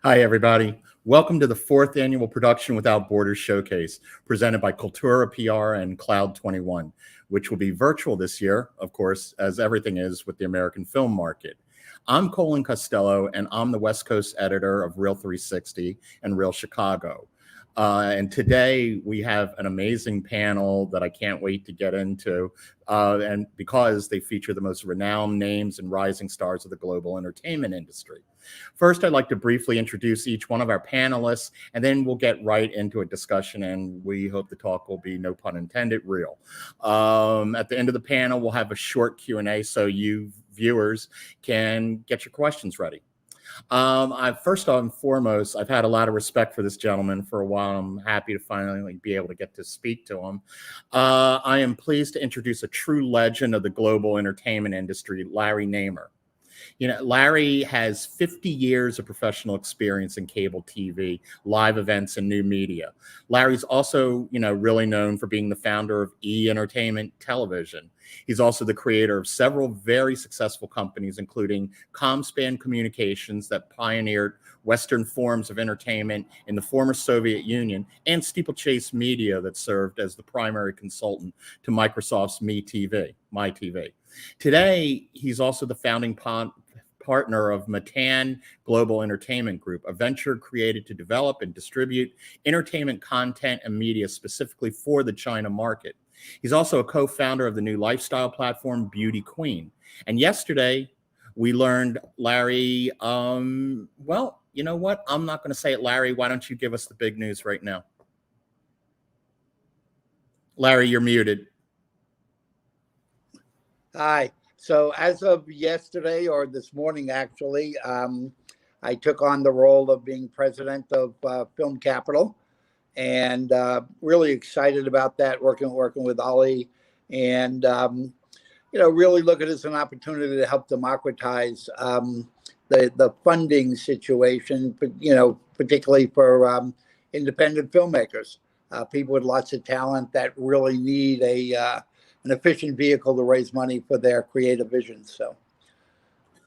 Hi, everybody. Welcome to the fourth annual Production Without Borders Showcase, presented by Cultura PR and Cloud 21, which will be virtual this year, of course, as everything is with the American film market. I'm Colin Costello, and I'm the West Coast editor of Real 360 and Real Chicago. And today we have an amazing panel that I can't wait to get into, and because they feature the most renowned names and rising stars of the global entertainment industry. First, I'd like to briefly introduce each one of our panelists, and then we'll get right into a discussion, and we hope the talk will be, no pun intended, real. At the end of the panel, we'll have a short Q&A so you viewers can get your questions ready. First and foremost, I've had a lot of respect for this gentleman for a while. I'm happy to finally be able to get to speak to him. I am pleased to introduce a true legend of the global entertainment industry, Larry Naemmer. You know, Larry has 50 years of professional experience in cable TV, live events, and new media. Larry's also, really known for being the founder of E! Entertainment Television. He's also the creator of several very successful companies, including ComSpan Communications that pioneered Western forms of entertainment in the former Soviet Union, and Steeplechase Media that served as the primary consultant to Microsoft's MyTV. Today, he's also the founding partner of Matan Global Entertainment Group, a venture created to develop and distribute entertainment content and media specifically for the China market. He's also a co-founder of the new lifestyle platform, Beauty Queen. And yesterday, we learned Larry, well, you know what? I'm not going to say it, Larry. Why don't you give us the big news right now? Larry, you're muted. Hi. So as of yesterday, or this morning, actually, I took on the role of being president of Film Capital, and really excited about that, working with Ali, and really look at it as an opportunity to help democratize the funding situation, particularly for independent filmmakers, people with lots of talent that really need an efficient vehicle to raise money for their creative visions. So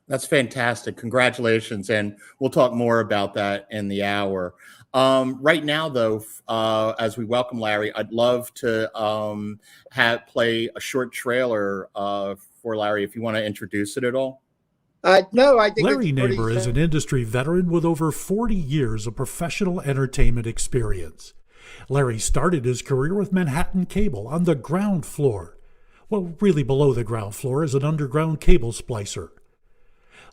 that's fantastic. Congratulations. And we'll talk more about that in the hour. Right now, though, as we welcome Larry, I'd love to play a short trailer for Larry, if you want to introduce it at all. No, I think Larry Naemmer is an industry veteran with over 40 years of professional entertainment experience. Larry started his career with Manhattan Cable on the ground floor. Well, really below the ground floor as an underground cable splicer.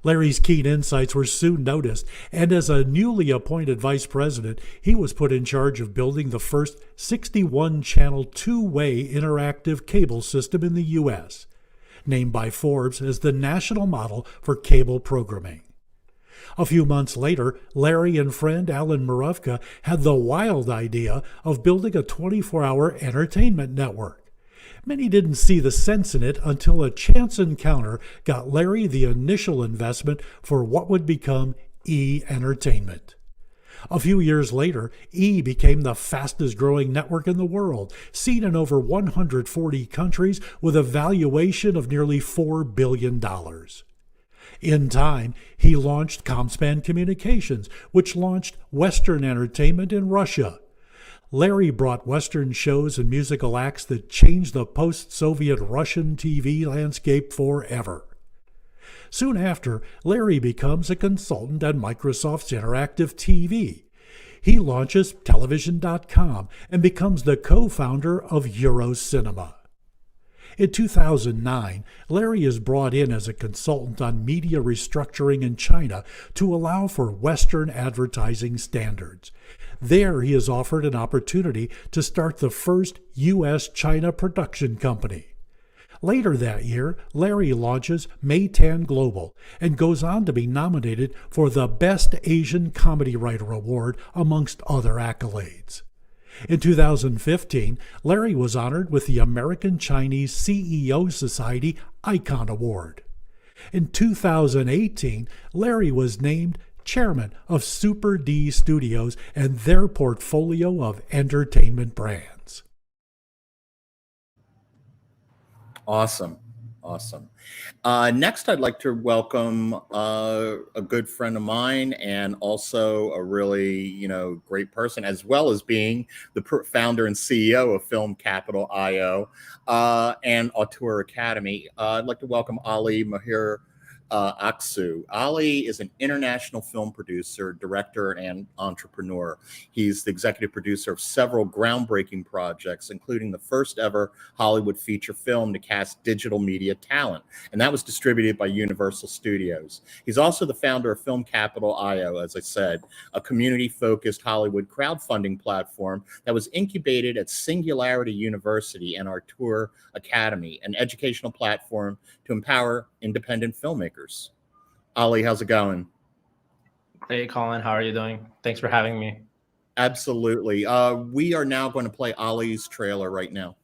Larry's keen insights were soon noticed, and as a newly appointed vice president, he was put in charge of building the first 61-channel two-way interactive cable system in the U.S., named by Forbes as the national model for cable programming. A few months later, Larry and friend Alan Muravka had the wild idea of building a 24-hour entertainment network. Many didn't see the sense in it until a chance encounter got Larry the initial investment for what would become E! Entertainment. A few years later, E! became the fastest growing network in the world, seen in over 140 countries with a valuation of nearly $4 billion. In time, he launched ComSpan Communications, which launched Western Entertainment in Russia. Larry brought Western shows and musical acts that changed the post-Soviet Russian TV landscape forever. Soon after, Larry becomes a consultant at Microsoft's Interactive TV. He launches Television.com and becomes the co-founder of Eurocinema. In 2009, Larry is brought in as a consultant on media restructuring in China to allow for Western advertising standards. There, he is offered an opportunity to start the first U.S.-China production company. Later that year, Larry launches Meitan Global and goes on to be nominated for the Best Asian Comedy Writer Award, amongst other accolades. In 2015, Larry was honored with the American Chinese CEO Society Icon Award. In 2018, Larry was named chairman of Super D Studios and their portfolio of entertainment brands. Awesome. Awesome. Next, I'd like to welcome a good friend of mine and also a really, great person, as well as being the founder and CEO of Film Capital IO and Auteur Academy. I'd like to welcome Ali Mahir Aksu. Ali is an international film producer, director, and entrepreneur. He's the executive producer of several groundbreaking projects, including the first ever Hollywood feature film to cast digital media talent, and that was distributed by Universal Studios. He's also the founder of Film Capital IO, as I said, a community-focused Hollywood crowdfunding platform that was incubated at Singularity University and Auteur Academy, an educational platform to empower independent filmmakers. Ali, how's it going? Hey, Colin, how are you doing? Thanks for having me. Absolutely. We are now going to play Ali's trailer right now.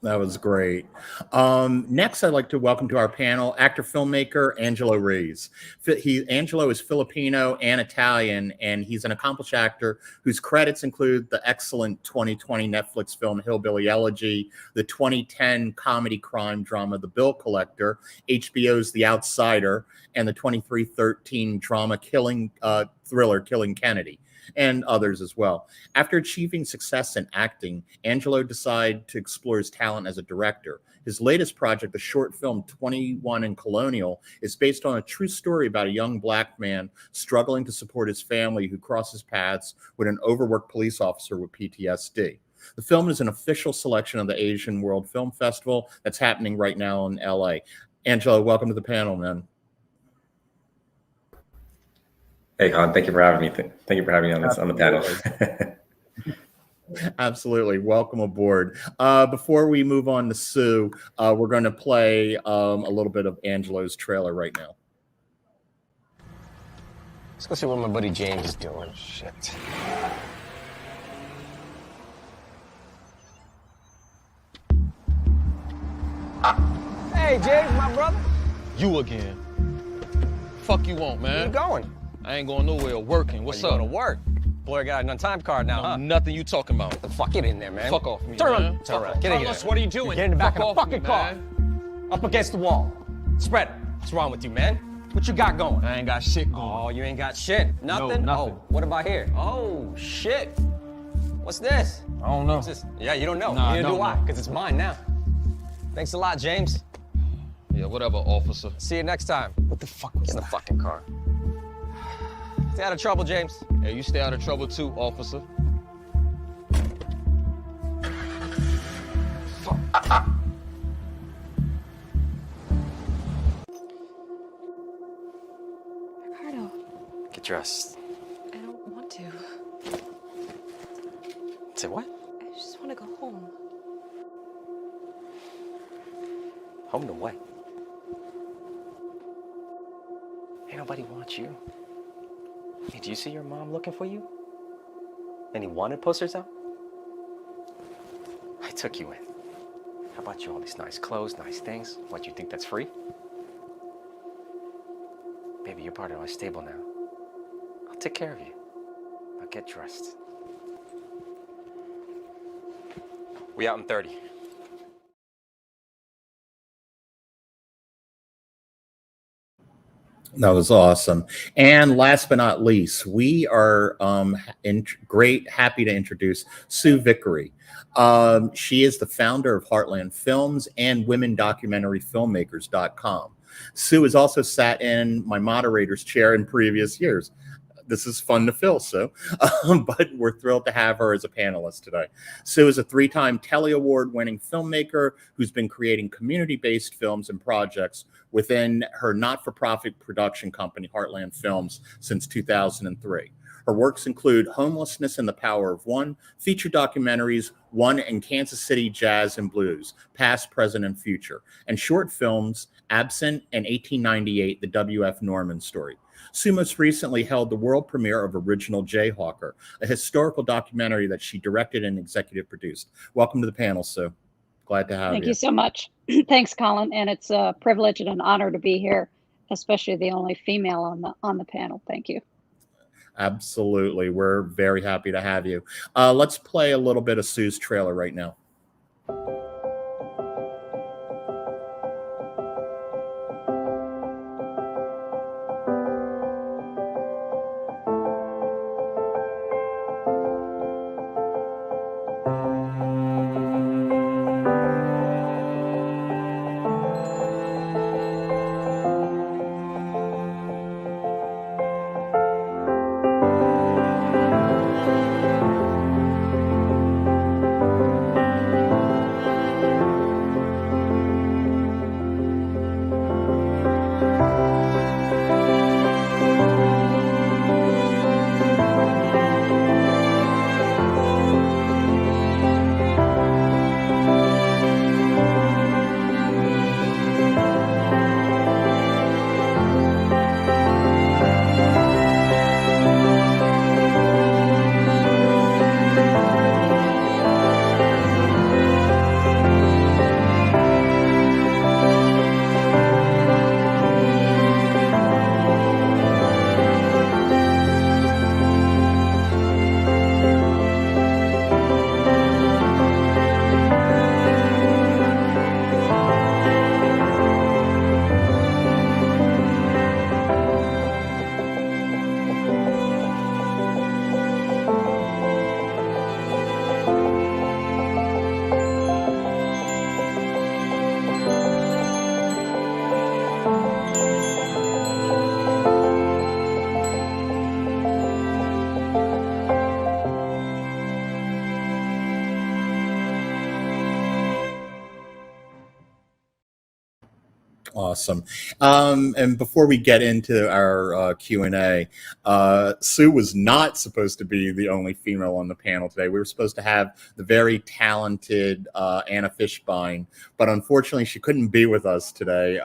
That was great. Next, I'd like to welcome to our panel actor filmmaker Angelo Reyes. Angelo is Filipino and Italian, and he's an accomplished actor whose credits include the excellent 2020 Netflix film Hillbilly Elegy, the 2010 comedy crime drama The Bill Collector, HBO's The Outsider, and the 2313 drama thriller Killing Kennedy, and others as well. After achieving success in acting, Angelo decided to explore his talent as a director. His latest project, the short film 21 and Colonial, is based on a true story about a young Black man struggling to support his family who crosses paths with an overworked police officer with PTSD. The film is an official selection of the Asian World Film Festival that's happening right now in LA. Angelo, welcome to the panel, man. Hey, Colin, thank you for having me. Thank you for having me on the panel. Absolutely. Welcome aboard. Before we move on to Sue, we're going to play a little bit of Angelo's trailer right now. Let's go see what my buddy James is doing. Shit. Hey, James, my brother. You again. Fuck you want, man. Where you going? I ain't going nowhere. Working. What's up? Going to work. Boy, got an on-time card now, huh? Nothing you talking about. The fuck, get in there, man. Fuck off me, Turn man. around. Turn around. Get in here. Carlos, what are you doing? Get in the back Fuck of the off fucking me, car. man. Up against the wall. Spread it. What's wrong with you, man? What you got going? I ain't got shit going. Oh, you ain't got shit? Nothing? nothing. Oh, what about here? Oh, shit. What's this? I don't know. What's this? Yeah, you don't know. Nah, Neither I do don't I, know. because it's mine now. Thanks a lot, James. Yeah, whatever, officer. See you next time. What the fuck was Get in the fucking car. Stay out of trouble, James. Hey, you stay out of trouble too, officer. Ricardo, Get dressed. I don't want to. Say what? I just want to go home. Home to what? nobody wants you. Hey, do you see your mom looking for you? Any wanted posters out? I took you in. How about you all these nice clothes, nice things? What, you think that's free? Baby, you're part of our stable now. I'll take care of you. Now get dressed. We out in 30. That was awesome. And last but not least, we are happy to introduce Sue Vickery. She is the founder of Heartland Films and WomenDocumentaryFilmmakers.com. Sue has also sat in my moderator's chair in previous years. This is fun to fill, Sue, but we're thrilled to have her as a panelist today. Sue is a 3-time Telly Award-winning filmmaker who's been creating community-based films and projects within her not-for-profit production company, Heartland Films, since 2003. Her works include Homelessness and the Power of One, feature documentaries, One and Kansas City Jazz and Blues, Past, Present, and Future, and short films, Absent and 1898, the W.F. Norman Story. Sue most recently held the world premiere of Original Jayhawker, a historical documentary that she directed and executive produced. Welcome to the panel, Sue. Glad to have you. Thank you so much. Thanks, Colin. And it's a privilege and an honor to be here, especially the only female on the panel. Thank you. Absolutely. We're very happy to have you. Let's play a little bit of Sue's trailer right now. Awesome. And before we get into our Q&A, Sue was not supposed to be the only female on the panel today. We were supposed to have the very talented Anna Fishbein, but unfortunately she couldn't be with us today.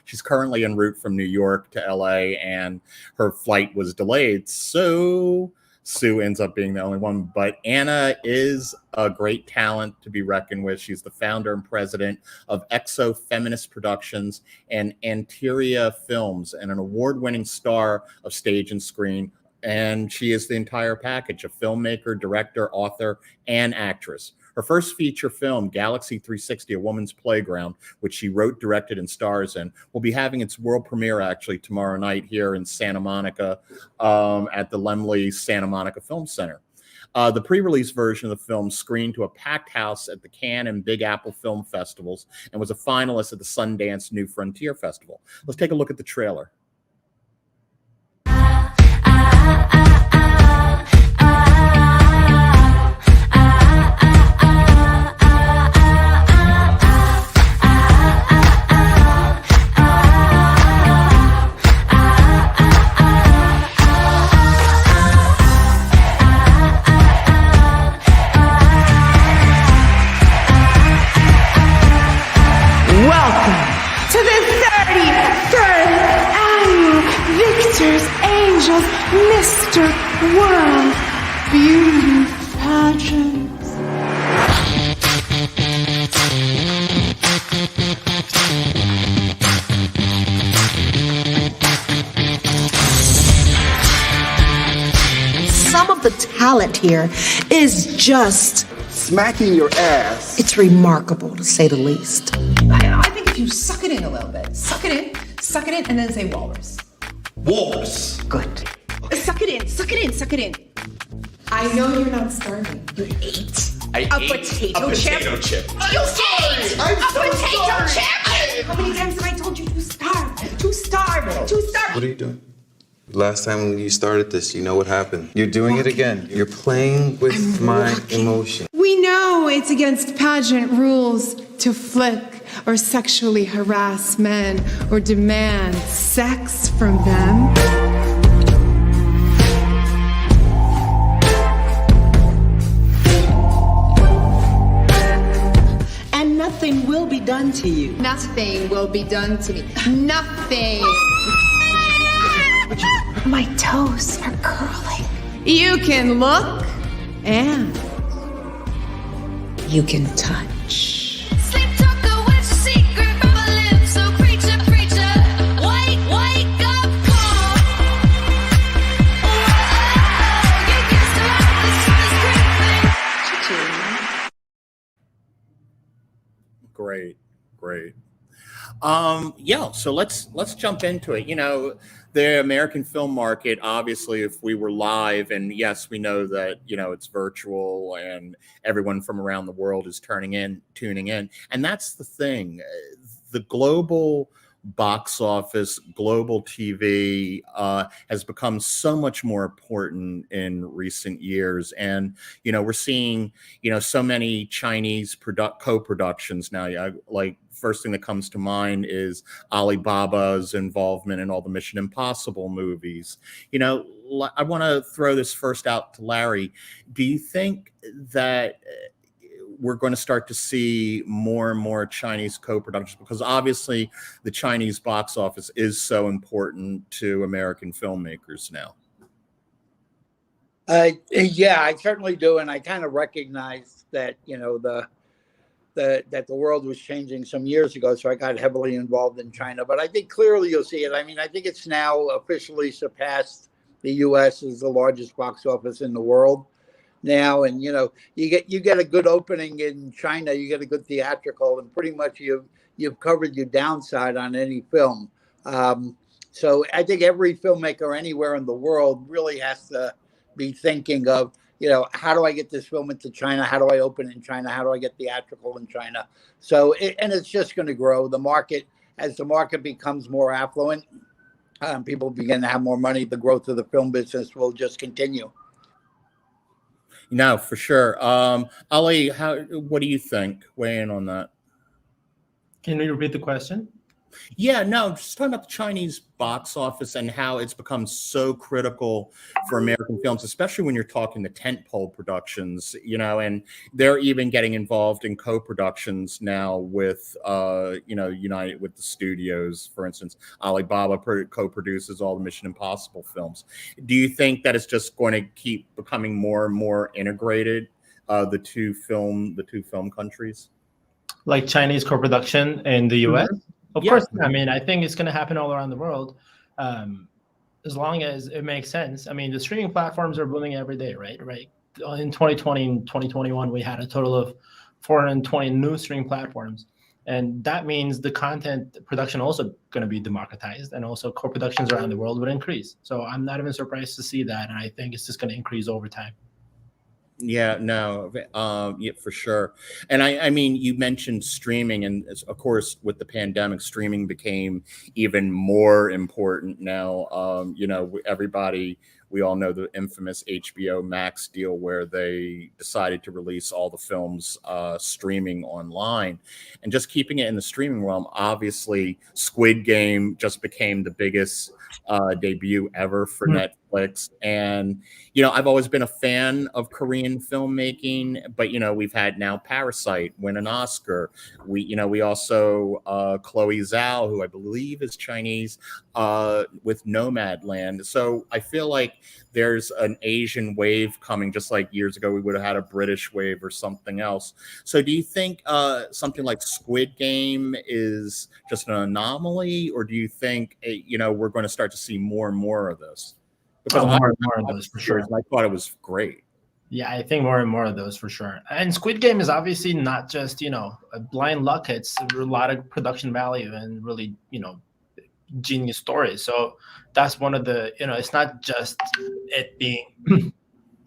She's currently en route from New York to LA and her flight was delayed. So Sue ends up being the only one, but Anna is a great talent to be reckoned with. She's the founder and president of Exo Feminist Productions and Anteria Films, and an award-winning star of stage and screen. And she is the entire package: a filmmaker, director, author, and actress. Her first feature film, Galaxy 360, A Woman's Playground, which she wrote, directed, and stars in, will be having its world premiere actually tomorrow night here in Santa Monica at the Laemmle Santa Monica Film Center. The pre-release version of the film screened to a packed house at the Cannes and Big Apple Film Festivals and was a finalist at the Sundance New Frontier Festival. Let's take a look at the trailer. Welcome to the 31st beauty pageants. Some of the talent here is just smacking your ass. It's remarkable, to say the least. I think if you suck it in a little bit, suck it in, and then say walrus. Walrus. Good. Suck it in, suck it in, suck it in. I know you're not starving. You ate a potato chip. You ate a potato chip. How many times have I told you to starve? To starve. To starve. What are you doing? Last time you started this, you know what happened. You're doing it again. You're playing with my emotion. We know it's against pageant rules to flick or sexually harass men or demand sex from them. And nothing will be done to you. Nothing will be done to me. Nothing. My toes are curling. You can look and You can touch. Sleep talker, what's your secret from a lips? So preacher, preacher, wake up call. You can stop the sun is creeping. Great. Yeah, so let's jump into it. You know, the American film market, obviously, if we were live, and yes, we know that, you know, it's virtual and everyone from around the world is tuning in. And that's the thing. The global box office, global TV has become so much more important in recent years. And, you know, we're seeing, you know, so many Chinese co-productions now. Like, first thing that comes to mind is Alibaba's involvement in all the Mission Impossible movies. You know, I want to throw this first out to Larry. Do you think that we're going to start to see more and more Chinese co-productions? Because obviously the Chinese box office is so important to American filmmakers now. Yeah, I certainly do. And I kind of recognize that, you know, that the world was changing some years ago. So I got heavily involved in China, but I think clearly you'll see it. I mean, I think it's now officially surpassed the US as the largest box office in the world now. And, you know, you get a good opening in China, you get a good theatrical, and pretty much you've covered your downside on any film. So I think every filmmaker anywhere in the world really has to be thinking of, you know, how do I get this film into China? How do I open it in China? How do I get theatrical in China? So, and it's just going to grow. The market, as the market becomes more affluent, people begin to have more money, the growth of the film business will just continue. No, for sure. Ali, what do you think? Weigh in on that. Can you repeat the question? Yeah, no, just talking about the Chinese box office and how it's become so critical for American films, especially when you're talking the tentpole productions, you know, and they're even getting involved in co-productions now with, you know, United with the studios. For instance, Alibaba co-produces all the Mission Impossible films. Do you think that it's just going to keep becoming more and more integrated, the two film countries? Like Chinese co-production in the US? Mm-hmm. Of course. I mean, I think it's going to happen all around the world, as long as it makes sense. I mean, the streaming platforms are booming every day, right? In 2020 and 2021, we had a total of 420 new streaming platforms. And that means the content production also going to be democratized, and also co-productions around the world would increase. So I'm not even surprised to see that. And I think it's just going to increase over time. Yeah, no, yeah, for sure. And I mean, you mentioned streaming, and of course, with the pandemic, streaming became even more important now. You know, we all know the infamous HBO Max deal where they decided to release all the films streaming online, and just keeping it in the streaming realm. Obviously, Squid Game just became the biggest debut ever for Netflix. Netflix. And, I've always been a fan of Korean filmmaking, but, we've had now Parasite win an Oscar. We also, Chloe Zhao, who I believe is Chinese, with Nomadland. So I feel like there's an Asian wave coming, just like years ago we would have had a British wave or something else. So do you think something like Squid Game is just an anomaly, or do you think we're going to start to see more and more of this? Because more and more of those for sure. I thought it was great. Yeah, I think more and more of those for sure. And Squid Game is obviously not just, a blind luck. It's a lot of production value and really, genius stories. So that's one of the, it's not just it being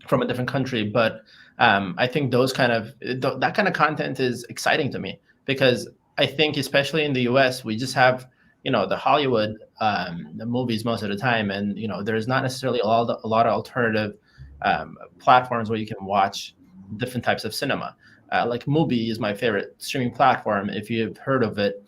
from a different country, but I think that kind of content is exciting to me, because I think especially in the US, we just have, the Hollywood the movies most of the time. And, there's not necessarily a lot of alternative platforms where you can watch different types of cinema. Like Mubi is my favorite streaming platform. If you've heard of it,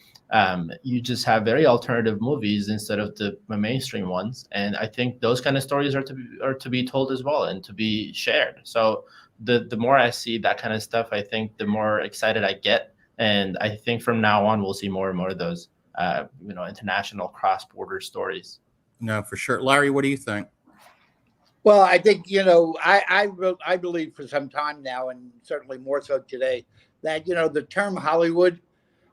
you just have very alternative movies instead of the mainstream ones. And I think those kind of stories are to be told as well and to be shared. So the more I see that kind of stuff, I think the more excited I get. And I think from now on, we'll see more and more of those, international cross-border stories. No, for sure. Larry, what do you think? Well, I think, I believe for some time now, and certainly more so today, that, the term Hollywood,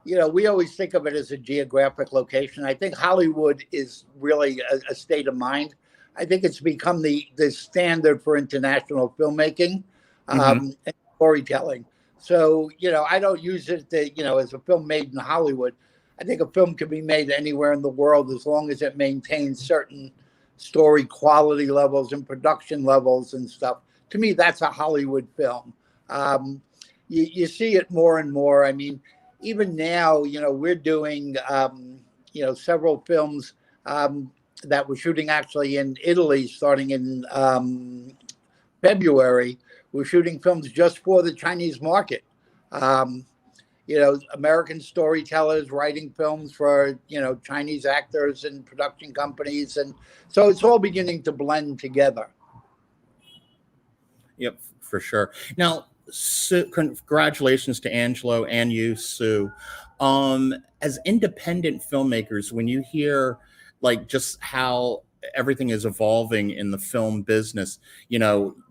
we always think of it as a geographic location. I think Hollywood is really a state of mind. I think it's become the standard for international filmmaking and storytelling. So, I don't use it as a film made in Hollywood. I think a film can be made anywhere in the world as long as it maintains certain story quality levels and production levels and stuff. To me, that's a Hollywood film. You see it more and more. I mean, even now, we're doing, several films that we're shooting actually in Italy starting in February. We're shooting films just for the Chinese market. American storytellers writing films for, Chinese actors and production companies. And so it's all beginning to blend together. Yep, for sure. Now, Sue, congratulations to Angelo and you, Sue. As independent filmmakers, when you hear just how everything is evolving in the film business,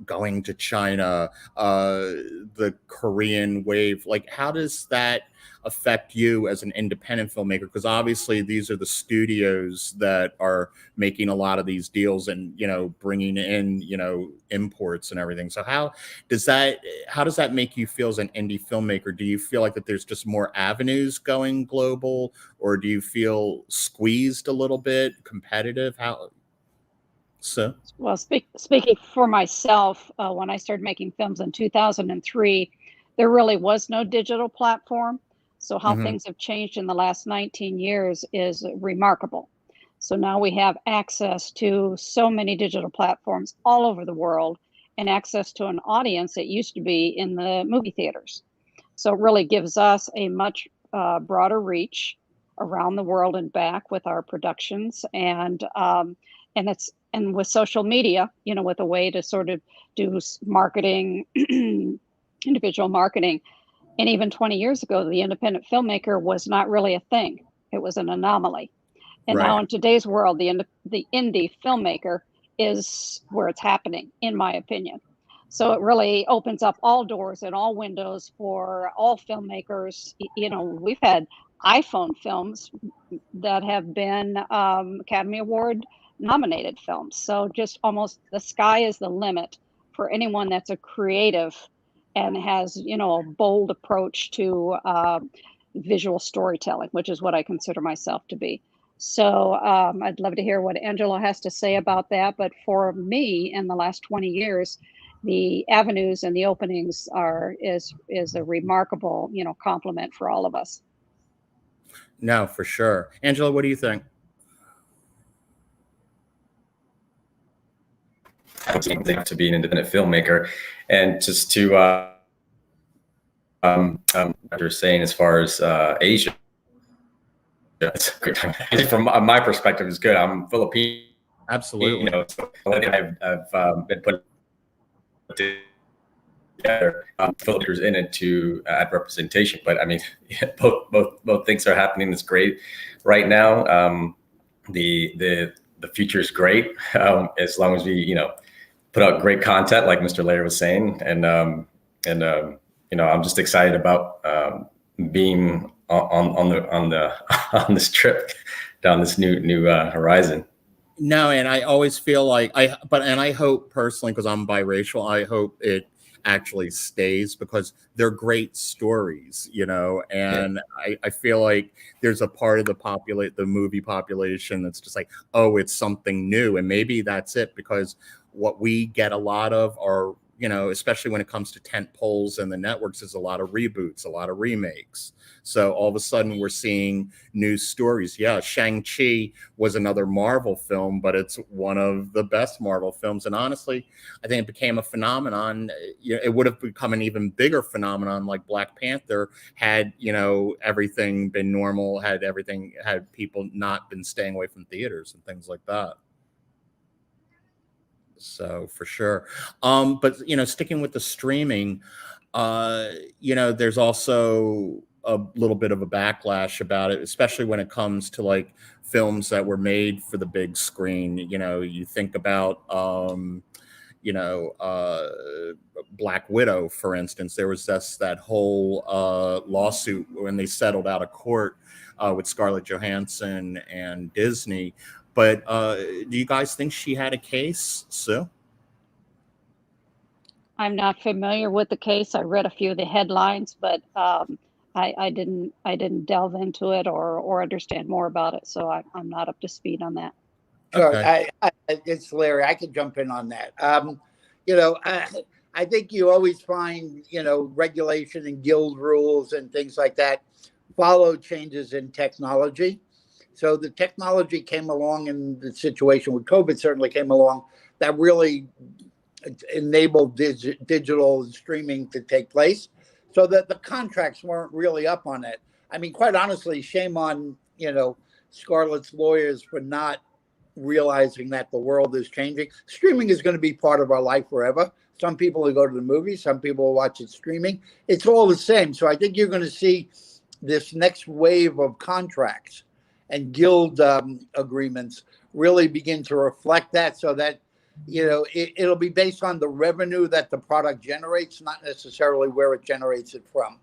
going to China, the Korean wave, how does that affect you as an independent filmmaker? Because obviously these are the studios that are making a lot of these deals and, bringing in, imports and everything. So how does that make you feel as an indie filmmaker? Do you feel like that there's just more avenues going global, or do you feel squeezed a little bit, competitive? How? So, well, speaking for myself, when I started making films in 2003, there really was no digital platform. So how things have changed in the last 19 years is remarkable. So now we have access to so many digital platforms all over the world, and access to an audience that used to be in the movie theaters. So it really gives us a much broader reach around the world and back with our productions. And with social media, with a way to sort of do marketing, individual marketing. And even 20 years ago, the independent filmmaker was not really a thing. It was an anomaly. And now in today's world, the indie filmmaker is where it's happening, in my opinion. So it really opens up all doors and all windows for all filmmakers. We've had iPhone films that have been Academy Award nominated films. So just almost the sky is the limit for anyone that's a creative and has, a bold approach to visual storytelling, which is what I consider myself to be. So I'd love to hear what Angelo has to say about that. But for me, in the last 20 years, the avenues and the openings is a remarkable, compliment for all of us. No, for sure. Angelo, what do you think? To be an independent filmmaker, and just to what you're saying as far as Asia, it's great. From my perspective, it's good. I'm Filipino, Absolutely. You know, so I've been put together filters in it to add representation. But I mean, both things are happening. It's great right now. The future is great as long as we, you know, put out great content, like Mr. Lair was saying, and you know, I'm just excited about being on this trip down this new horizon. No, and I always feel like I hope personally, because I'm biracial, I hope it actually stays because they're great stories, you know, and I feel like there's a part of the movie population that's just like, oh, it's something new. And maybe that's it, because what we get a lot of are, you know, especially when it comes to tent poles and the networks, is a lot of reboots, a lot of remakes. So all of a sudden we're seeing new stories. Yeah, Shang-Chi was another Marvel film, but it's one of the best Marvel films. And honestly, I think it became a phenomenon. You know, it would have become an even bigger phenomenon like Black Panther had, you know, everything been normal, had people not been staying away from theaters and things like that. So for sure. But you know, sticking with the streaming, you know, there's also a little bit of a backlash about it, especially when it comes to like films that were made for the big screen. You know, you think about you know, Black Widow, for instance. There was just that whole lawsuit when they settled out of court with Scarlett Johansson and Disney. But do you guys think she had a case, Sue? I'm not familiar with the case. I read a few of the headlines, but I didn't delve into it or understand more about it. So I'm not up to speed on that. Sure. Okay. It's Larry. I could jump in on that. You know, I think you always find, you know, regulation and guild rules and things like that follow changes in technology. So the technology came along, and the situation with COVID certainly came along, that really enabled digital and streaming to take place. So that the contracts weren't really up on it. I mean, quite honestly, shame on, you know, Scarlett's lawyers for not realizing that the world is changing. Streaming is going to be part of our life forever. Some people will go to the movies, some people will watch it streaming. It's all the same. So I think you're going to see this next wave of contracts and guild agreements really begin to reflect that, so that, you know, it'll be based on the revenue that the product generates, not necessarily where it generates it from.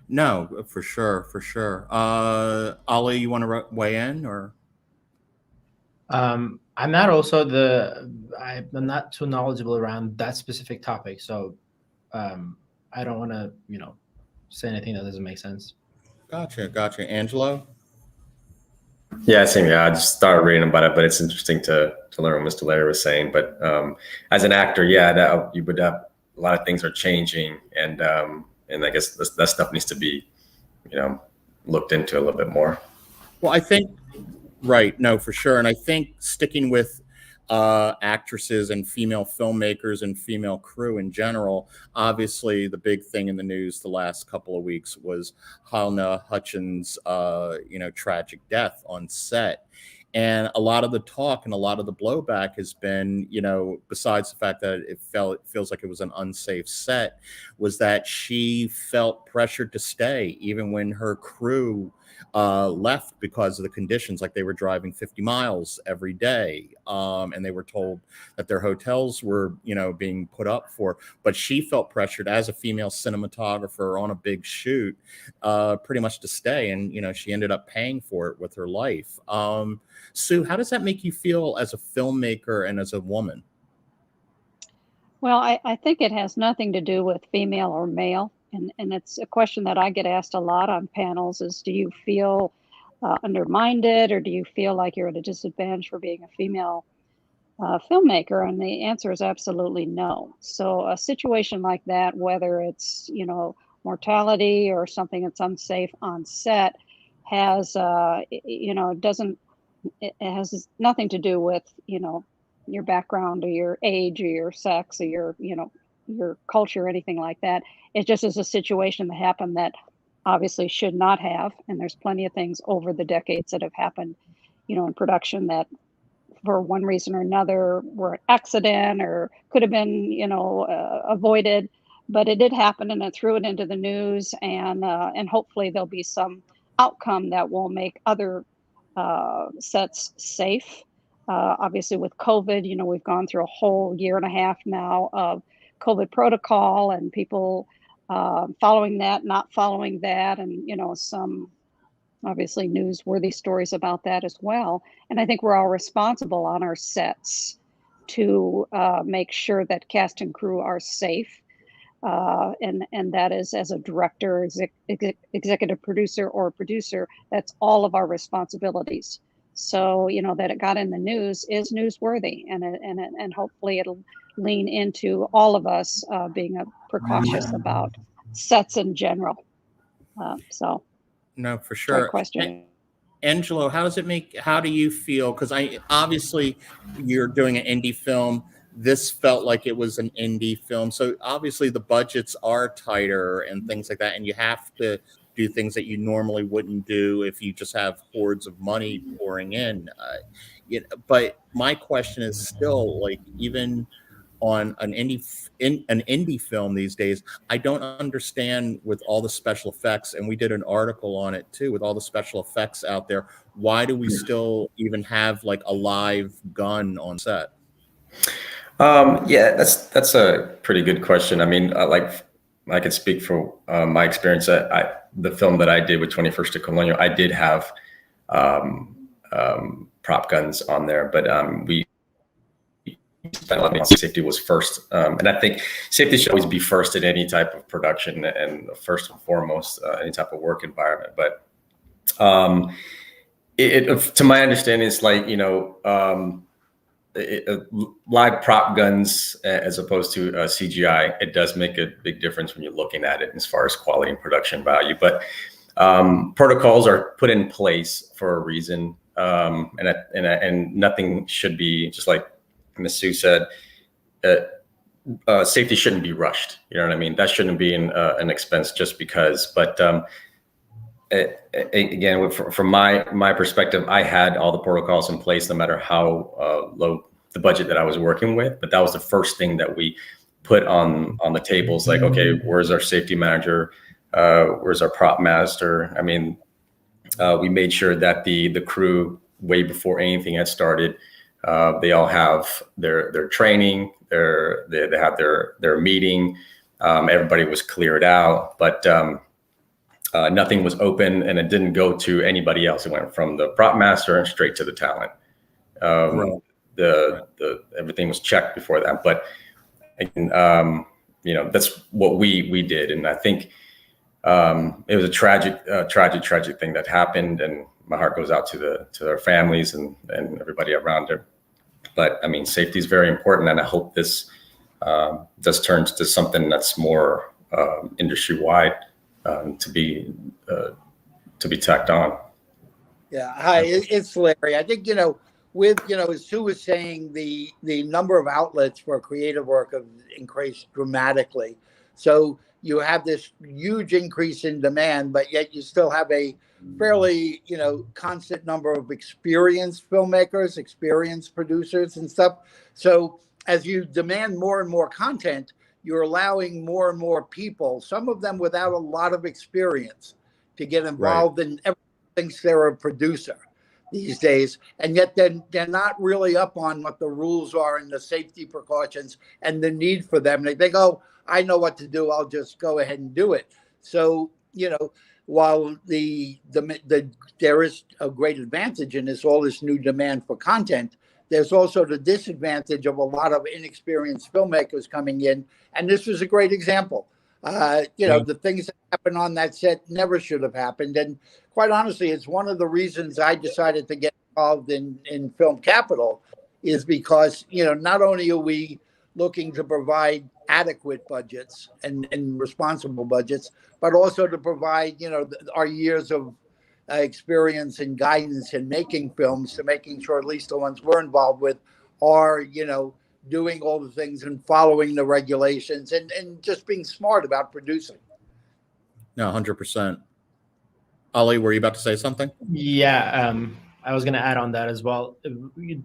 No, for sure, for sure. Ali, you want to weigh in, or? I'm not too knowledgeable around that specific topic, so I don't want to, you know, say anything that doesn't make sense. Gotcha. Angelo? Yeah, same. Yeah, I just started reading about it, but it's interesting to learn what Mr. Lair was saying. But as an actor, yeah, you would have a lot of things are changing, and I guess that stuff needs to be, you know, looked into a little bit more. Well, I think, right, no, for sure. And I think sticking with actresses and female filmmakers and female crew in general, obviously the big thing in the news the last couple of weeks was Halyna Hutchins' you know, tragic death on set. And a lot of the talk and a lot of the blowback has been, you know, besides the fact that it feels like it was an unsafe set, was that she felt pressured to stay even when her crew left because of the conditions. Like, they were driving 50 miles every day, and they were told that their hotels were, you know, being put up for. But she felt pressured as a female cinematographer on a big shoot, pretty much to stay. And, you know, she ended up paying for it with her life. Sue, how does that make you feel as a filmmaker and as a woman? Well, I think it has nothing to do with female or male. And it's a question that I get asked a lot on panels is, do you feel undermined, or do you feel like you're at a disadvantage for being a female filmmaker? And the answer is absolutely no. So a situation like that, whether it's, you know, mortality or something that's unsafe on set, has, you know, it has nothing to do with, you know, your background or your age or your sex or your, you know, your culture or anything like that. It just is a situation that happened that obviously should not have. And there's plenty of things over the decades that have happened in production that for one reason or another were an accident or could have been, avoided. But it did happen, and it threw it into the news, and hopefully there'll be some outcome that will make other sets safe. Obviously, with COVID, we've gone through a whole year and a half now of COVID protocol, and people following that, not following that, and some obviously newsworthy stories about that as well. And I think we're all responsible on our sets to make sure that cast and crew are safe. And that is, as a director, executive producer, or producer, that's all of our responsibilities. So that it got in the news is newsworthy, and hopefully it'll lean into all of us being precautious about sets in general. So no, for sure. Great question. Angelo, how do you feel? Because obviously you're doing an indie film. This felt like it was an indie film. So obviously the budgets are tighter and things like that. And you have to do things that you normally wouldn't do if you just have hordes of money pouring in. But my question is still, like, even on an indie film these days, I don't understand, with all the special effects, and we did an article on it too, with all the special effects out there, why do we still even have like a live gun on set? Yeah, that's a pretty good question. I mean, I could speak for my experience. The film that I did with 21st to Colonial, I did have prop guns on there, but we spent a lot of safety was first. And I think safety should always be first in any type of production, and first and foremost, any type of work environment. But to my understanding, it's like, live prop guns as opposed to CGI, it does make a big difference when you're looking at it as far as quality and production value. But protocols are put in place for a reason, and nothing should be, just like Ms. Sue said, safety shouldn't be rushed. You know what I mean? That shouldn't be an expense just because. But again, from my perspective, I had all the protocols in place, no matter how low the budget that I was working with. But that was the first thing that we put on the tables. Like, okay, where's our safety manager? Where's our prop master? I mean, we made sure that the crew, way before anything had started, they all have their training, they have their meeting. Everybody was cleared out, but nothing was open, and it didn't go to anybody else. It went from the prop master and straight to the talent. Right. Everything was checked before that, but that's what we did, and I think it was a tragic thing that happened, and my heart goes out to their families and everybody around them. But I mean, safety is very important, and I hope this turns to something that's more industry wide. To be tacked on. Yeah, hi, it's Larry. I think with as Sue was saying, the number of outlets for creative work have increased dramatically. So you have this huge increase in demand, but yet you still have a fairly constant number of experienced filmmakers, experienced producers, and stuff. So as you demand more and more content, you're allowing more and more people, some of them without a lot of experience, to get involved, and everyone thinks they're a producer these days. And yet they're not really up on what the rules are and the safety precautions and the need for them. They go, I know what to do, I'll just go ahead and do it. So, while there is a great advantage in all this new demand for content, there's also the disadvantage of a lot of inexperienced filmmakers coming in. And this was a great example. The things that happened on that set never should have happened. And quite honestly, it's one of the reasons I decided to get involved in Film Capital, is because, not only are we looking to provide adequate budgets and responsible budgets, but also to provide, our years of experience and guidance in making films, to making sure at least the ones we're involved with are, doing all the things and following the regulations and just being smart about producing. No, 100%. Ali, were you about to say something? Yeah. I was going to add on that as well.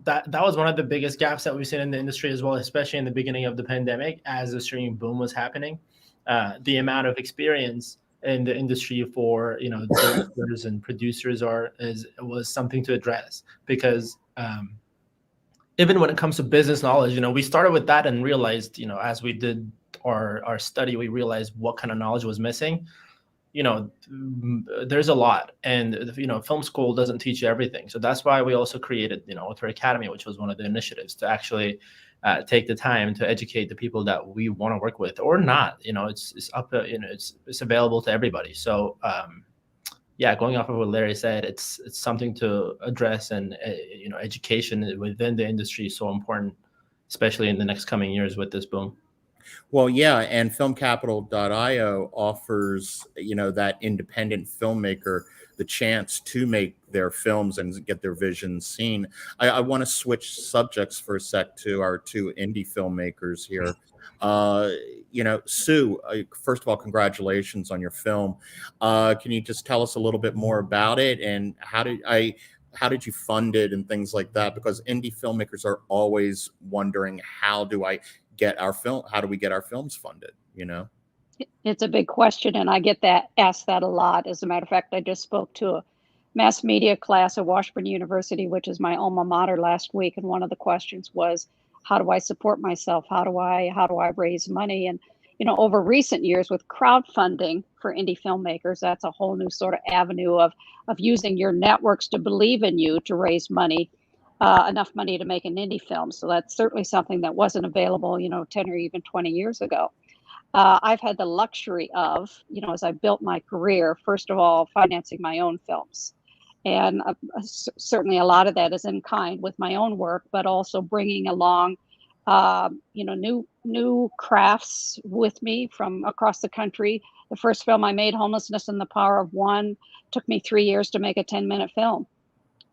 That was one of the biggest gaps that we've seen in the industry as well, especially in the beginning of the pandemic as the streaming boom was happening. The amount of experience in the industry for directors and producers was something to address, because even when it comes to business knowledge, we started with that and realized, as we did our study, we realized what kind of knowledge was missing. There's a lot, and film school doesn't teach you everything. So that's why we also created Author Academy, which was one of the initiatives to actually take the time to educate the people that we want to work with or not. It's up it's available to everybody. So going off of what Larry said, it's something to address, and education within the industry is so important, especially in the next coming years with this boom. Well, yeah, and filmcapital.io offers, that independent filmmaker the chance to make their films and get their visions seen. I want to switch subjects for a sec to our two indie filmmakers here. Sue, first of all, congratulations on your film. Can you just tell us a little bit more about it, and how did you fund it and things like that? Because indie filmmakers are always wondering, how do we get our films funded? It's a big question, and I get asked that a lot. As a matter of fact, I just spoke to a mass media class at Washburn University, which is my alma mater, last week, and one of the questions was, how do I support myself? How do I raise money? And over recent years with crowdfunding for indie filmmakers, that's a whole new sort of avenue of using your networks to believe in you to raise money. Enough money to make an indie film. So that's certainly something that wasn't available, 10 or even 20 years ago. I've had the luxury of, as I built my career, first of all, financing my own films. And certainly a lot of that is in kind with my own work, but also bringing along, new crafts with me from across the country. The first film I made, Homelessness and the Power of One, took me 3 years to make a 10-minute film.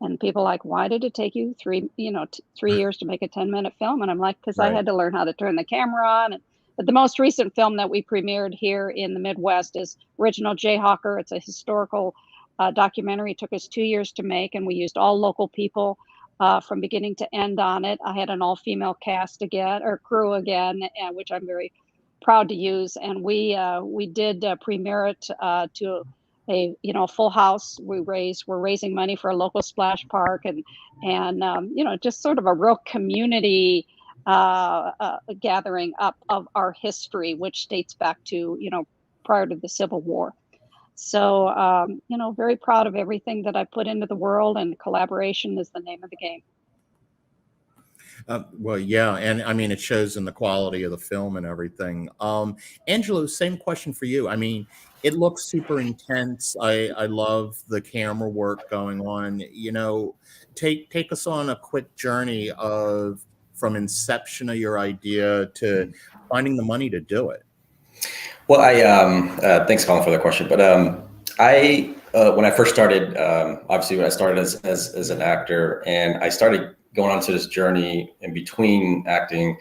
And people are like, why did it take you 3 years to make a 10-minute film? And I'm like, because I had to learn how to turn the camera on. But the most recent film that we premiered here in the Midwest is Original Jayhawker. It's a historical documentary. It took us 2 years to make, and we used all local people from beginning to end on it. I had an all-female crew again, which I'm very proud to use. And we did premiere it to a full house. We're raising money for a local splash park, and just sort of a real community gathering up of our history, which dates back to prior to the Civil War. So very proud of everything that I put into the world, and collaboration is the name of the game. Well, yeah, and I mean, it shows in the quality of the film and everything. Angelo, same question for you. I mean, it looks super intense. I love the camera work going on. Take us on a quick journey from inception of your idea to finding the money to do it. Well, thanks, Colin, for the question. But when I first started, obviously, when I started as an actor, and I started going on to this journey in between acting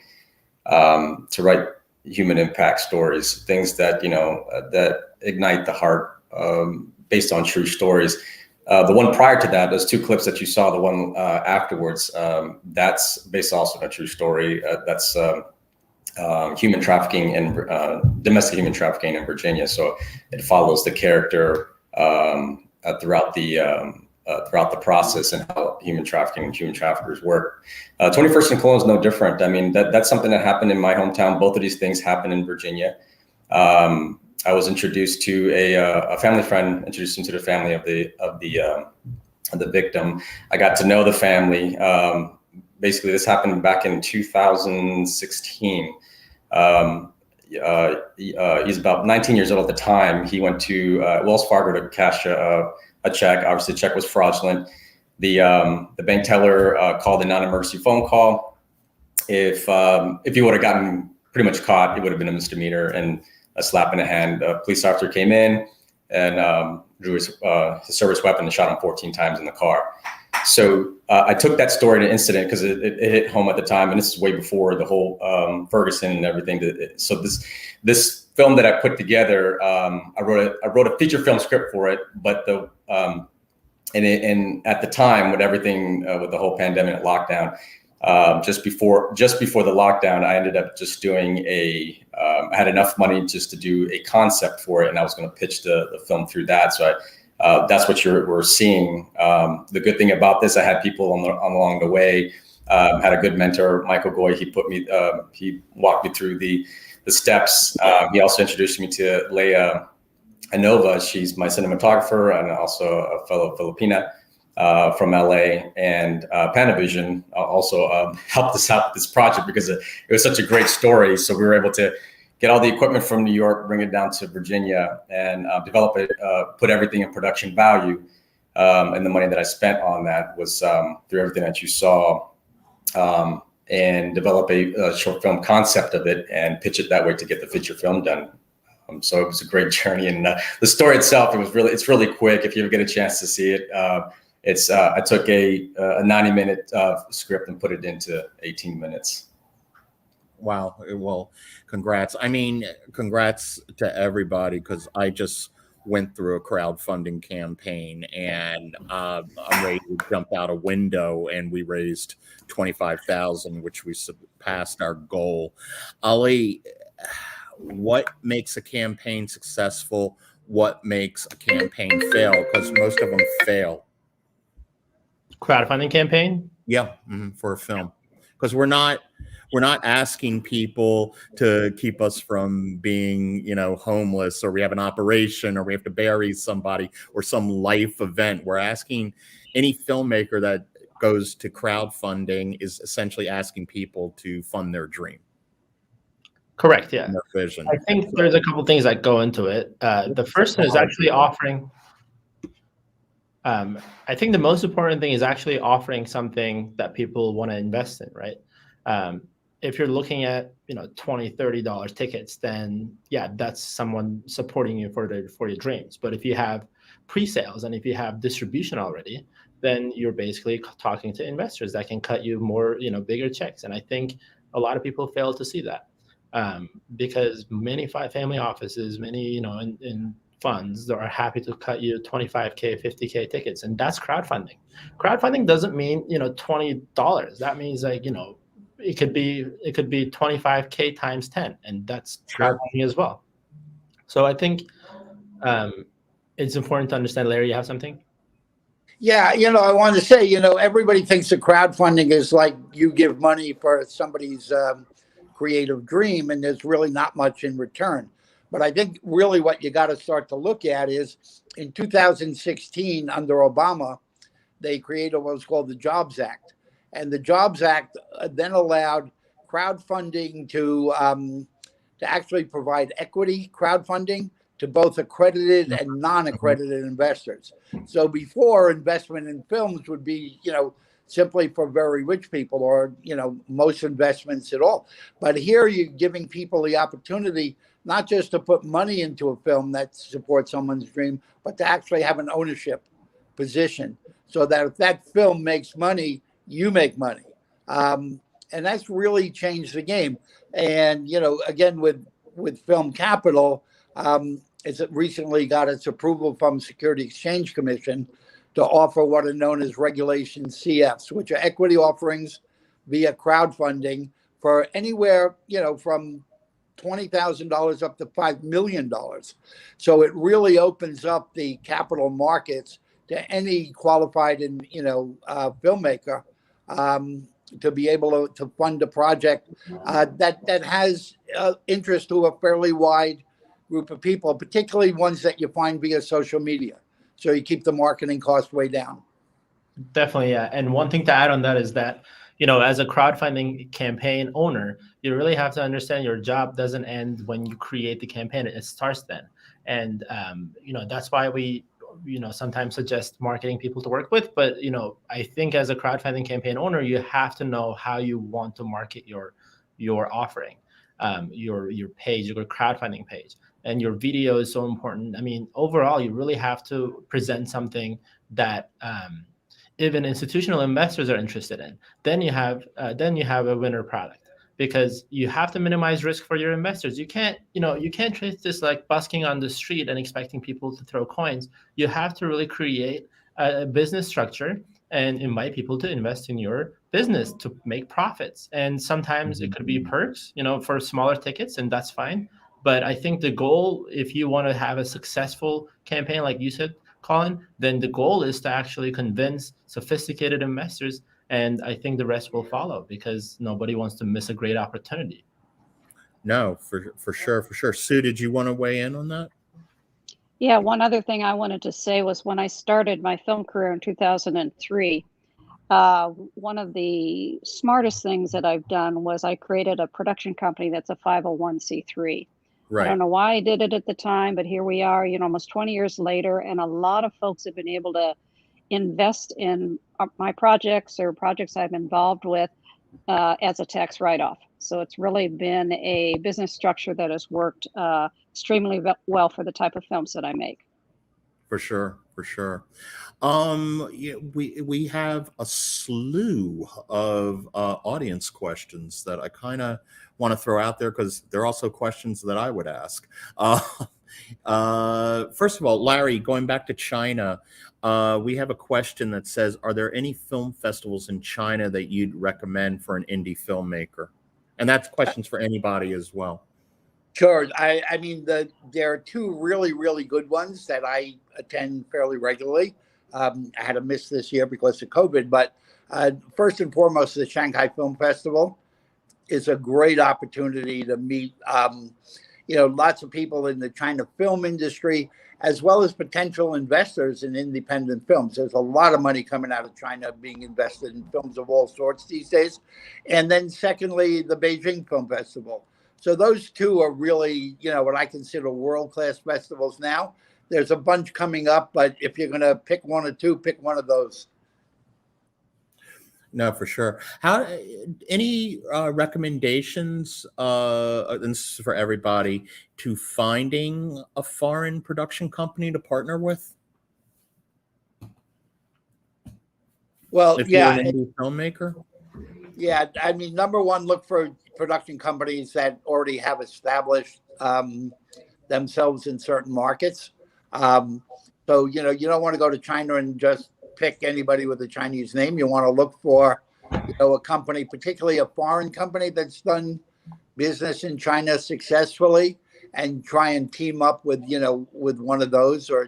to write human impact stories, things that that ignite the heart, based on true stories. The one prior to that, those 2 clips that you saw, the one afterwards, that's based also on a true story. That's human trafficking and domestic human trafficking in Virginia. So it follows the character throughout the process and how human trafficking and human traffickers work. 21st and Cologne is no different. I mean, that's something that happened in my hometown. Both of these things happened in Virginia. I was introduced to a family friend, introduced him to the family of the victim. I got to know the family. Basically, this happened back in 2016. He's about 19 years old at the time. He went to Wells Fargo to cash a check. Obviously, the check was fraudulent. The bank teller called a non-emergency phone call. If he would have gotten pretty much caught, it would have been a misdemeanor and a slap in the hand. A police officer came in and drew his service weapon and shot him 14 times in the car. So I took that story to incident because it hit home at the time, and this is way before the whole Ferguson and everything. So this film that I put together, I wrote a feature film script for it, but and at the time, with everything, with the whole pandemic lockdown, just before the lockdown, I ended up just doing I had enough money just to do a concept for it, and I was going to pitch the film through that. So that's what we're seeing. The good thing about this, I had people along the way. Had a good mentor, Michael Goy. He walked me through the steps. He also introduced me to Leia Anova. She's my cinematographer and also a fellow Filipina from LA. And Panavision also helped us out with this project because it was such a great story. So we were able to get all the equipment from New York, bring it down to Virginia, and develop it, put everything in production value. And the money that I spent on that was through everything that you saw, and develop a short film concept of it and pitch it that way to get the feature film done. So it was a great journey, and the story itself, it's really quick. If you ever get a chance to see it, I took a 90-minute script and put it into 18 minutes. Wow. Well, congrats. I mean, congrats to everybody, because I just went through a crowdfunding campaign, and I'm ready to jump out a window, and we raised $25,000, which we surpassed our goal. Ali, what makes a campaign successful? What makes a campaign fail? Because most of them fail. Crowdfunding campaign? Yeah, for a film. Because we're not asking people to keep us from being, homeless, or we have an operation, or we have to bury somebody, or some life event. We're asking any filmmaker that goes to crowdfunding is essentially asking people to fund their dream. Correct. Yeah. Their vision. I think there's a couple things that go into it. The first is actually offering. I think the most important thing is actually offering something that people want to invest in, right? If you're looking at $20, $30 tickets, then yeah, that's someone supporting you for your dreams. But if you have pre-sales and if you have distribution already, then you're basically talking to investors that can cut you more, bigger checks. And I think a lot of people fail to see that, because many family offices, many in funds are happy to cut you $25K, $50K tickets, and that's crowdfunding. Crowdfunding doesn't mean $20. That means it could be 25K times 10, and that's crowdfunding as well. So I think it's important to understand. Larry, you have something? Yeah, I wanted to say, everybody thinks that crowdfunding is like you give money for somebody's creative dream, and there's really not much in return. But I think really what you got to start to look at is in 2016, under Obama, they created what was called the Jobs Act. And the Jobs Act then allowed crowdfunding to actually provide equity crowdfunding to both accredited and non-accredited investors. So before, investment in films would be, simply for very rich people, or, most investments at all. But here you're giving people the opportunity not just to put money into a film that supports someone's dream, but to actually have an ownership position, so that if that film makes money, you make money. And that's really changed the game. And, again, with Film Capital, it's recently got its approval from Security Exchange Commission to offer what are known as Regulation CFs, which are equity offerings via crowdfunding for anywhere, from $20,000 up to $5 million. So it really opens up the capital markets to any qualified filmmaker to be able to fund a project that has interest to a fairly wide group of people, particularly ones that you find via social media. So you keep the marketing cost way down. Definitely, yeah. And one thing to add on that is that, as a crowdfunding campaign owner, you really have to understand your job doesn't end when you create the campaign. It starts then. And, that's why we, sometimes suggest marketing people to work with. But, I think as a crowdfunding campaign owner, you have to know how you want to market your offering, your page, your crowdfunding page. And your video is so important. I mean, overall, you really have to present something that even institutional investors are interested in. Then you have a winner product, because you have to minimize risk for your investors. You can't treat this like busking on the street and expecting people to throw coins. You have to really create a business structure and invite people to invest in your business to make profits. And sometimes it could be perks, for smaller tickets, and that's fine. But I think the goal, if you want to have a successful campaign, like you said, Colin, then the goal is to actually convince sophisticated investors. And I think the rest will follow, because nobody wants to miss a great opportunity. No, for sure. Sue, did you want to weigh in on that? Yeah, one other thing I wanted to say was when I started my film career in 2003, one of the smartest things that I've done was I created a production company that's a 501c3. Right. I don't know why I did it at the time, but here we are, almost 20 years later, and a lot of folks have been able to invest in my projects or projects I'm involved with as a tax write-off. So it's really been a business structure that has worked extremely well for the type of films that I make. For sure. We have a slew of audience questions that I kind of want to throw out there, because they're also questions that I would ask. First of all, Larry, going back to China, we have a question that says, are there any film festivals in China that you'd recommend for an indie filmmaker? And that's questions for anybody as well. Sure. I mean, there are two really, really good ones that I attend fairly regularly. I had to miss this year because of COVID, but first and foremost, the Shanghai Film Festival is a great opportunity to meet, lots of people in the China film industry, as well as potential investors in independent films. There's a lot of money coming out of China being invested in films of all sorts these days. And then secondly, the Beijing Film Festival. So those two are really, what I consider world-class festivals now. There's a bunch coming up, but if you're going to pick one or two, pick one of those. No, for sure. Any recommendations, and this is for everybody, to finding a foreign production company to partner with? Well, if you're an indie filmmaker? Yeah, I mean, number one, look for production companies that already have established themselves in certain markets. So, you don't want to go to China and just pick anybody with a Chinese name. You want to look for, a company, particularly a foreign company that's done business in China successfully, and try and team up with, with one of those. Or,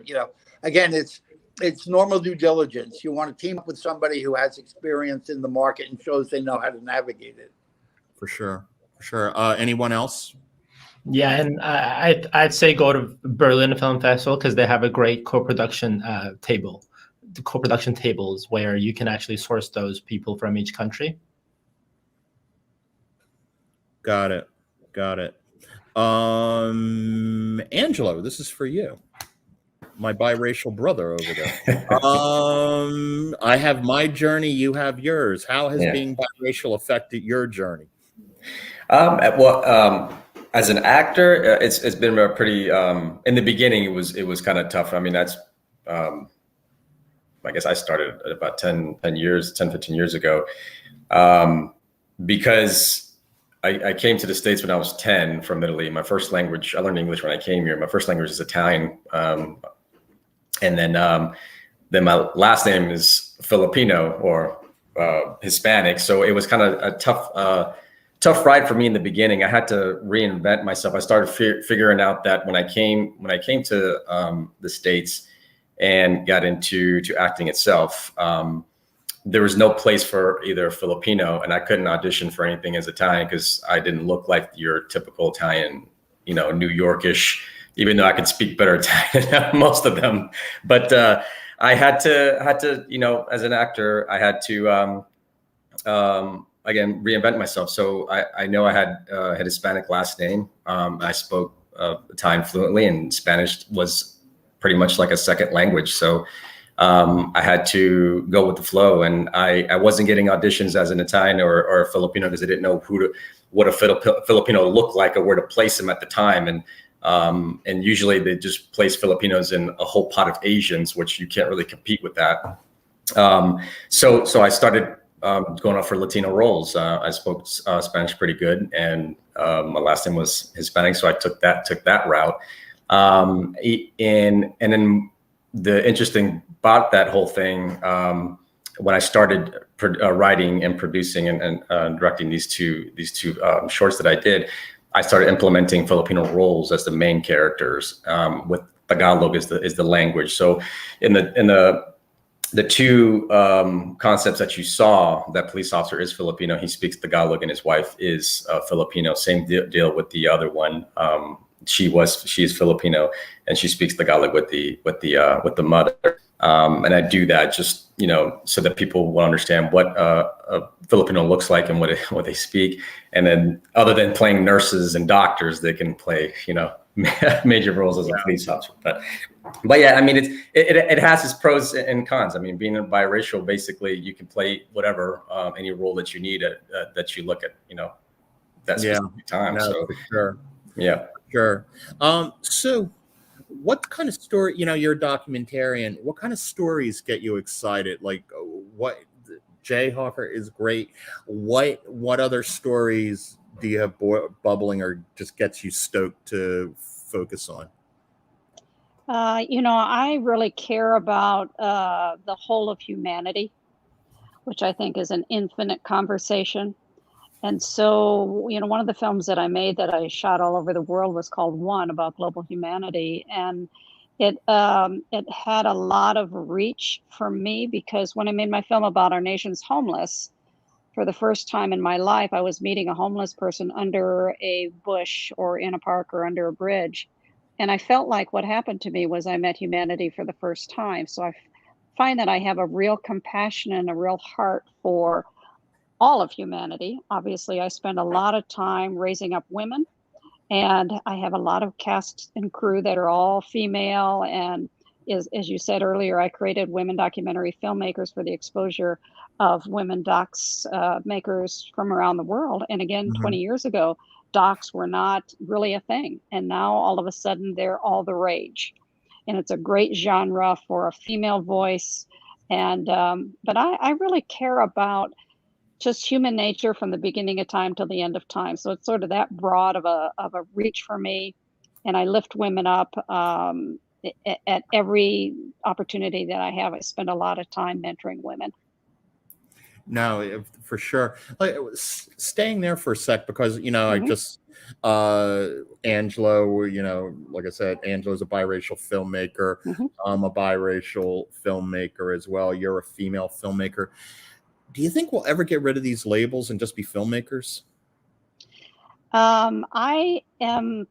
again, it's normal due diligence. You want to team up with somebody who has experience in the market and shows they know how to navigate it. For sure. Anyone else? Yeah, and I'd say go to Berlin Film Festival, because they have a great co-production table. The co-production tables where you can actually source those people from each country. Got it. Angelo, this is for you. My biracial brother over there. I have my journey, you have yours. How has being biracial affected your journey? As an actor, it's been a pretty. In the beginning, it was kind of tough. I mean, that's. I guess I started about 10, 15 years ago, because I came to the States when I was 10 from Italy. My first language, I learned English when I came here. My first language is Italian. And then my last name is Filipino or Hispanic. So it was kind of a tough ride for me in the beginning. I had to reinvent myself. I started figuring out that when I came to the States and got into acting itself, there was no place for either Filipino, and I couldn't audition for anything as Italian because I didn't look like your typical Italian, New Yorkish, even though I could speak better Italian than most of them. But I had to, as an actor, I had to, again, reinvent myself. So I know I had a Hispanic last name. I spoke Italian fluently, and Spanish was pretty much like a second language. So I had to go with the flow, and I wasn't getting auditions as an Italian or a Filipino because I didn't know what a Filipino looked like or where to place them at the time. And usually they just place Filipinos in a whole pot of Asians, which you can't really compete with that. So I started going out for Latino roles. I spoke Spanish pretty good, and my last name was Hispanic, so I took that route. And then the interesting about that whole thing, when I started writing and producing and directing these two shorts that I did, I started implementing Filipino roles as the main characters, with Tagalog is the language. So in the two concepts that you saw, that police officer is Filipino, he speaks Tagalog, and his wife is Filipino. Same deal with the other one. She is Filipino, and she speaks Tagalog with the mother. And I do that just, so that people will understand what a Filipino looks like and what they speak. And then, other than playing nurses and doctors, they can play, major roles as a police officer. But yeah, I mean, it has its pros and cons. I mean, being biracial, basically, you can play whatever any role that you need that you look at, that specific time. No, so for sure. yeah. Sure. So what kind of story, you're a documentarian, what kind of stories get you excited? Like what Jayhawker is great. What other stories do you have bubbling or just gets you stoked to focus on? I really care about the whole of humanity, which I think is an infinite conversation. And so, one of the films that I made that I shot all over the world was called One, about global humanity. And it had a lot of reach for me, because when I made my film about our nation's homeless, for the first time in my life, I was meeting a homeless person under a bush or in a park or under a bridge. And I felt like what happened to me was I met humanity for the first time. So I find that I have a real compassion and a real heart for all of humanity. Obviously, I spend a lot of time raising up women, and I have a lot of cast and crew that are all female. And as you said earlier, I created women documentary filmmakers for the exposure of women docs makers from around the world. And again, 20 years ago, docs were not really a thing. And now all of a sudden they're all the rage. And it's a great genre for a female voice. And but I really care about just human nature from the beginning of time till the end of time. So it's sort of that broad of a reach for me. And I lift women up at every opportunity that I have. I spend a lot of time mentoring women. No, for sure. Like, staying there for a sec, because I just Angelo, like I said, Angelo's a biracial filmmaker. I'm a biracial filmmaker as well. You're a female filmmaker. Do you think we'll ever get rid of these labels and just be filmmakers? I am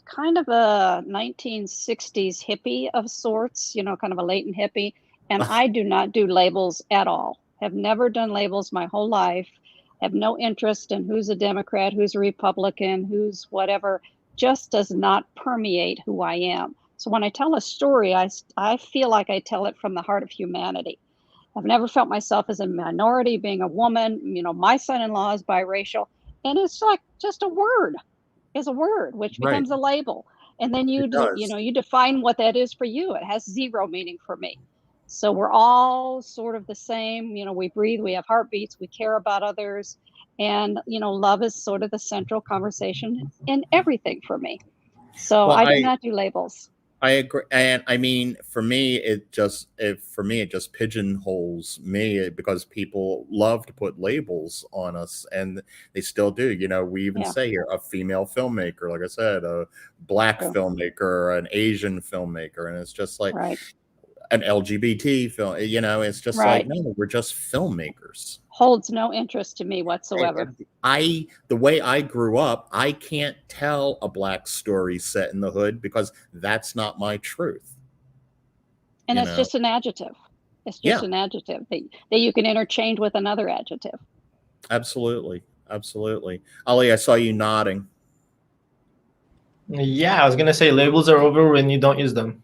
kind of a 1960s hippie of sorts, kind of a latent hippie, and I do not do labels at all. Have never done labels my whole life. Have no interest in who's a Democrat, who's a Republican, who's whatever. Just does not permeate who I am. So when I tell a story, I feel like I tell it from the heart of humanity. I've never felt myself as a minority, being a woman. My son-in-law is biracial, and it's like just a word is a word, which becomes a label. And then you define what that is for you. It has zero meaning for me. So we're all sort of the same. We breathe, we have heartbeats, we care about others. And, love is sort of the central conversation in everything for me. So I do not do labels. I agree. And I mean, for me, it just pigeonholes me, because people love to put labels on us, and they still do. We even say here a female filmmaker, like I said, a black filmmaker, an Asian filmmaker. And it's just like, an LGBT film, it's just like, no, we're just filmmakers. Holds no interest to me whatsoever. The way I grew up, I can't tell a black story set in the hood, because that's not my truth. And it's just an adjective. It's just an adjective that you can interchange with another adjective. Absolutely. Absolutely. Ali, I saw you nodding. Yeah, I was going to say labels are over when you don't use them.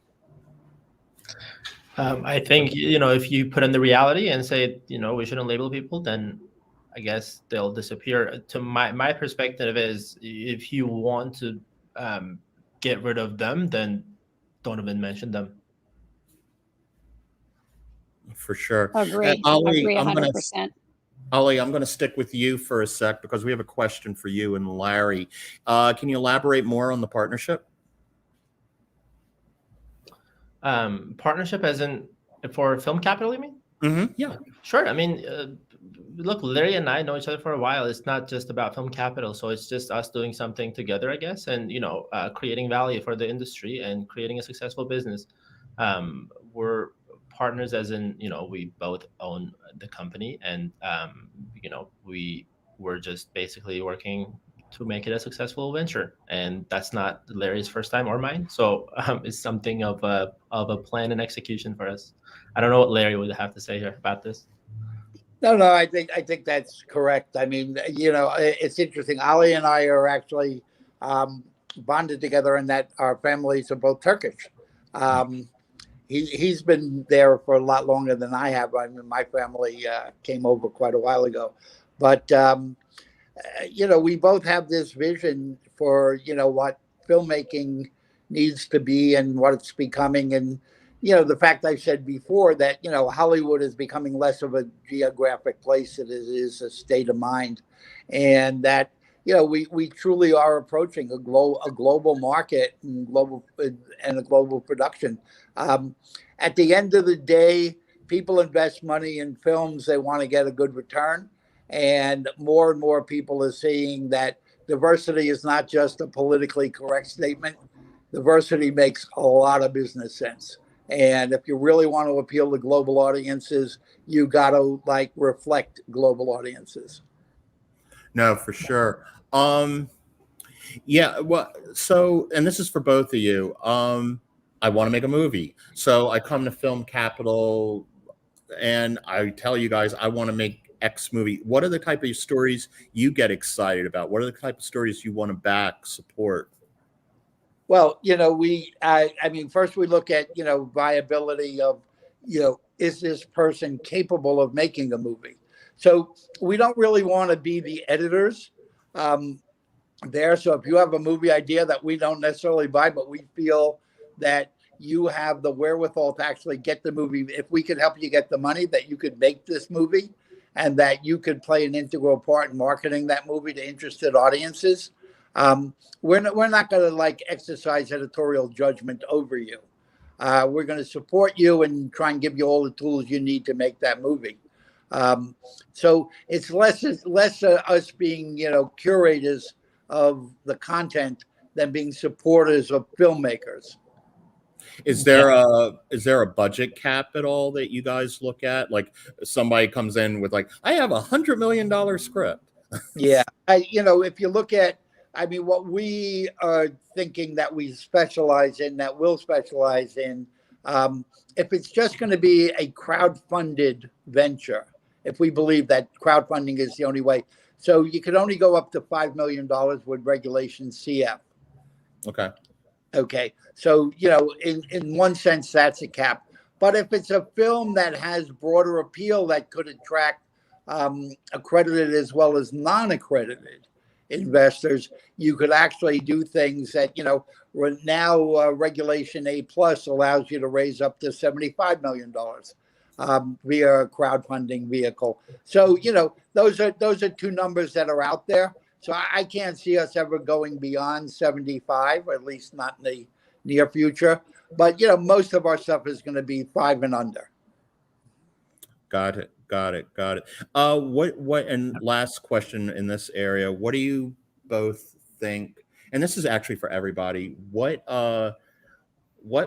I think, if you put in the reality and say, we shouldn't label people, then I guess they'll disappear. To my perspective is, if you want to get rid of them, then don't even mention them. For sure. Agree. Ali, Agree 100%. Ali, I'm going to stick with you for a sec, because we have a question for you and Larry. Can you elaborate more on the partnership? Partnership as in for Film Capital, you mean? Yeah. Sure. I mean, look, Larry and I know each other for a while. It's not just about Film Capital, so it's just us doing something together, I guess, and creating value for the industry and creating a successful business. We're partners, as in we both own the company, and we're just basically working to make it a successful venture, and that's not Larry's first time or mine. So it's something of a plan and execution for us. I don't know what Larry would have to say here about this. No, I think that's correct. I mean, it's interesting. Ali and I are actually bonded together in that our families are both Turkish. He's been there for a lot longer than I have. I mean, my family came over quite a while ago, but we both have this vision for what filmmaking needs to be and what it's becoming. And the fact I said before that Hollywood is becoming less of a geographic place than it is a state of mind, and that we truly are approaching a global market and a global production. At the end of the day, people invest money in films. They want to get a good return. And more people are seeing that diversity is not just a politically correct statement. Diversity makes a lot of business sense. And if you really want to appeal to global audiences, you got to reflect global audiences. No, for sure. Yeah. Well, so, and this is for both of you. I want to make a movie. So I come to Film Capital and I tell you guys, I want to make X movie. What are the type of stories you get excited about? What are the type of stories you want to back, support? Well, I mean, first we look at, viability of, is this person capable of making a movie? So we don't really want to be the editors there. So if you have a movie idea that we don't necessarily buy, but we feel that you have the wherewithal to actually get the movie, if we could help you get the money, that you could make this movie and that you could play an integral part in marketing that movie to interested audiences. We're not going to exercise editorial judgment over you. We're going to support you and try and give you all the tools you need to make that movie. So it's less us being, curators of the content than being supporters of filmmakers. Is there a budget cap at all that you guys look at? Like somebody comes in with I have $100 million script. Yeah. If you look at, what we are thinking that we specialize in, that we'll specialize in, if it's just going to be a crowd-funded venture, if we believe that crowdfunding is the only way. So you could only go up to $5 million with Regulation CF. Okay. So, in one sense, that's a cap. But if it's a film that has broader appeal that could attract accredited as well as non-accredited investors, you could actually do things that, now Regulation A+ allows you to raise up to $75 million via a crowdfunding vehicle. So, those are two numbers that are out there. So I can't see us ever going beyond 75, or at least not in the near future. But, most of our stuff is going to be 5 and under. Got it. What, and last question in this area, what do you both think? And this is actually for everybody. What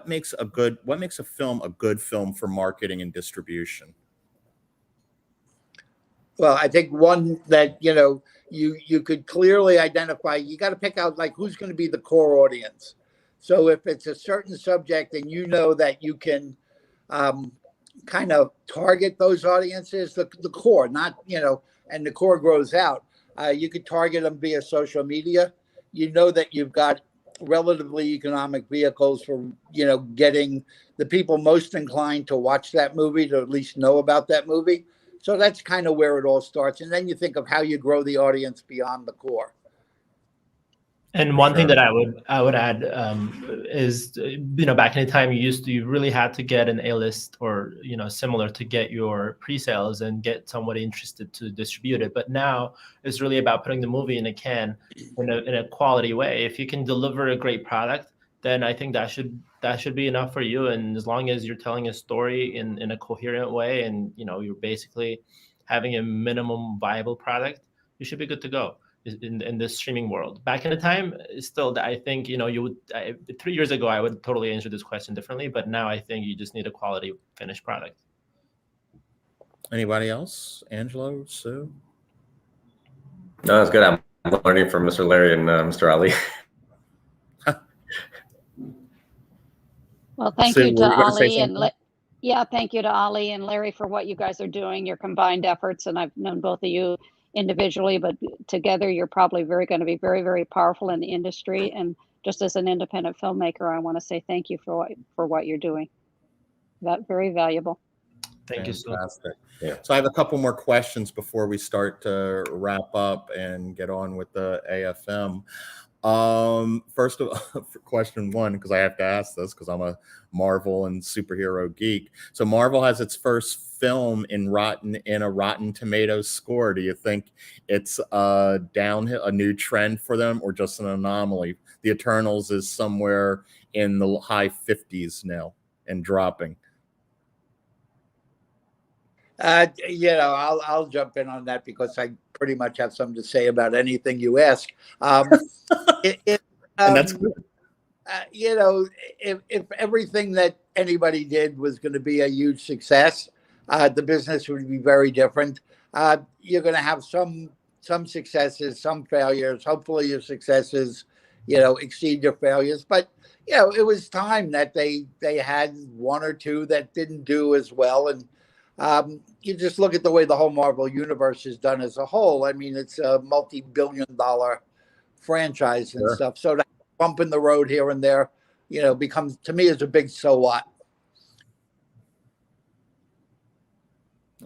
makes a film a good film for marketing and distribution? Well, I think one that, you could clearly identify, you got to pick out who's going to be the core audience. So if it's a certain subject and that you can kind of target those audiences, the core, not, and the core grows out, you could target them via social media. That you've got relatively economic vehicles for, getting the people most inclined to watch that movie, to at least know about that movie. So that's kind of where it all starts. And then you think of how you grow the audience beyond the core. And one thing that I would add is, back in the time you really had to get an A-list or, similar to get your pre-sales and get somebody interested to distribute it. But now it's really about putting the movie in a can in a quality way. If you can deliver a great product then I think that should be enough for you. And as long as you're telling a story in a coherent way, and you're basically having a minimum viable product, you should be good to go in this streaming world. Back in the time, still, I think you would 3 years ago I would totally answer this question differently, but now I think you just need a quality finished product. Anybody else? Angelo, Sue? No, that's good. I'm learning from Mr. Larry and Mr. Ali. Well, thank Sue, you to were you gonna say Ali and something? thank you to Ali and Larry for what you guys are doing, your combined efforts. And I've known both of you individually, but together you're probably going to be very, very powerful in the industry. And just as an independent filmmaker, I want to say thank you for what you're doing. That very valuable. Thank you so much. Yeah. So I have a couple more questions before we start to wrap up and get on with the AFM. First of all, for question one, because I have to ask this because I'm a Marvel and superhero geek. So Marvel has its first film in a Rotten Tomatoes score. Do you think it's a new trend for them, or just an anomaly? The Eternals is somewhere in the high 50s now and dropping. I'll jump in on that because I pretty much have something to say about anything you ask. And that's good. If everything that anybody did was going to be a huge success, the business would be very different. You're going to have some successes, some failures. Hopefully your successes, exceed your failures. But, it was time that they had one or two that didn't do as well. And you just look at the way the whole Marvel universe is done as a whole. I mean, it's a multi-billion-dollar franchise and stuff. So that bump in the road here and there, becomes, to me, is a big so what.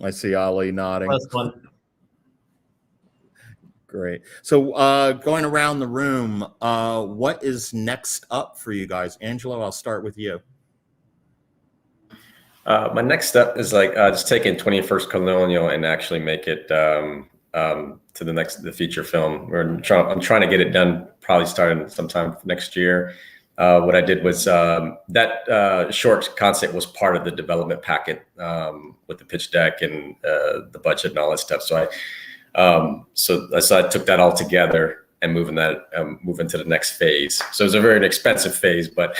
I see Ali nodding. That's one. Great. So going around the room, what is next up for you guys? Angelo, I'll start with you. My next step is just taking 21st Colonial and actually make it to the feature film. I'm trying to get it done, probably starting sometime next year. What I did was that short concept was part of the development packet with the pitch deck and the budget and all that stuff. So I took that all together and move into the next phase. So it's a very expensive phase, but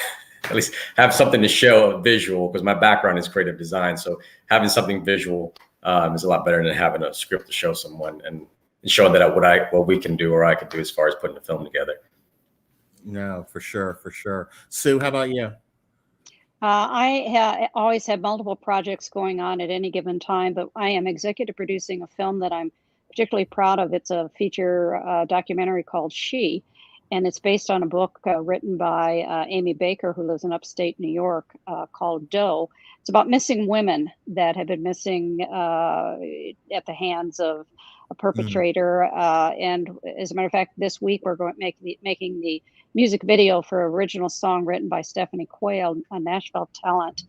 at least have something to show visual, because my background is creative design. So having something visual is a lot better than having a script to show someone and showing that what we can do or I could do as far as putting the film together. No, for sure. Sue, how about you? I always have multiple projects going on at any given time, but I am executive producing a film that I'm particularly proud of. It's a feature documentary called She, and it's based on a book written by Amy Baker, who lives in upstate New York, called Doe. It's about missing women that have been missing at the hands of a perpetrator. And as a matter of fact, this week we're going to making the music video for an original song written by Stephanie Quayle, a Nashville talent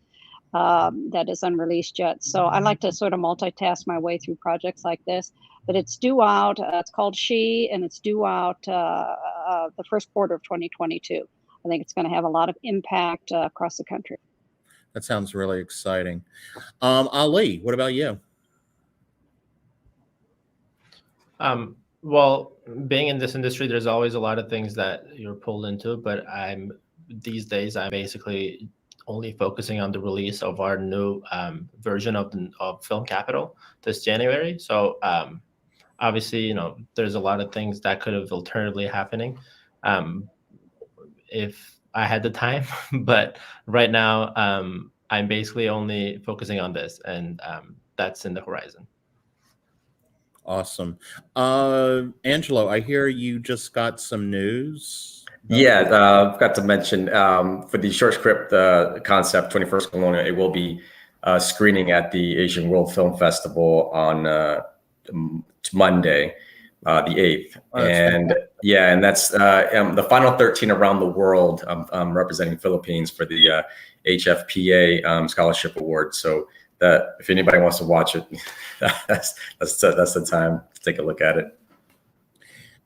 that is unreleased yet. So I like to sort of multitask my way through projects like this. But it's due out. It's called She, and it's due out the first quarter of 2022. I think it's going to have a lot of impact across the country. That sounds really exciting. Ali, what about you? Well, being in this industry, there's always a lot of things that you're pulled into, but these days I'm basically only focusing on the release of our new version of Film Capital this January. So obviously, there's a lot of things that could have alternatively happening if I had the time, but right now I'm basically only focusing on this, and that's in the horizon. Awesome. Angelo, I hear you just got some news. Yeah, I've got to mention for the short script concept, 21st Colonial, it will be screening at the Asian World Film Festival on Monday, the 8th. And yeah, and that's the final 13 around the world. I'm representing Philippines for the HFPA Scholarship Award. So that if anybody wants to watch it, that's the time to take a look at it.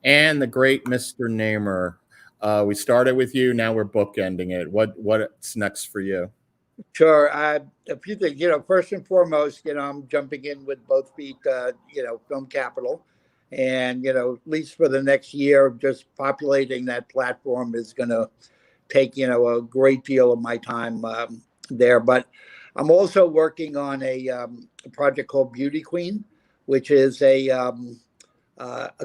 And the great Mr. Namer. We started with you. Now we're bookending it. What's next for you? Sure. A few things. First and foremost, I'm jumping in with both feet. Film Capital, and at least for the next year, just populating that platform is going to take a great deal of my time there. But I'm also working on a project called Beauty Queen, which is a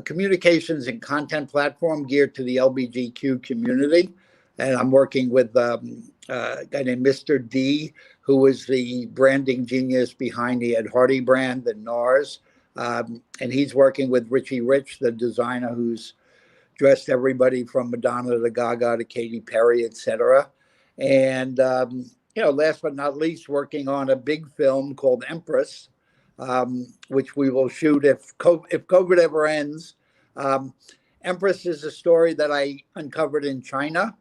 communications and content platform geared to the LGBTQ community. And I'm working with a guy named Mr. D, who is the branding genius behind the Ed Hardy brand, the NARS. And he's working with Richie Rich, the designer who's dressed everybody from Madonna to Gaga to Katy Perry, etc. And, last but not least, working on a big film called Empress, which we will shoot if COVID ever ends. Empress is a story that I uncovered in China.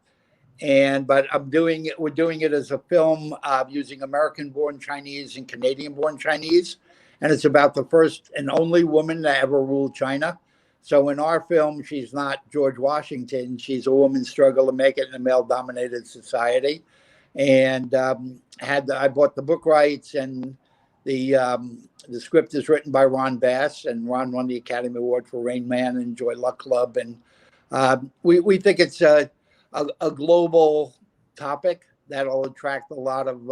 But we're doing it as a film using American-born Chinese and Canadian-born Chinese. And it's about the first and only woman to ever rule China. So in our film, she's not George Washington. She's a woman struggle to make it in a male-dominated society. And I bought the book rights, and the script is written by Ron Bass, and Ron won the Academy Award for Rain Man and Joy Luck Club. And we think it's a global topic that'll attract a lot of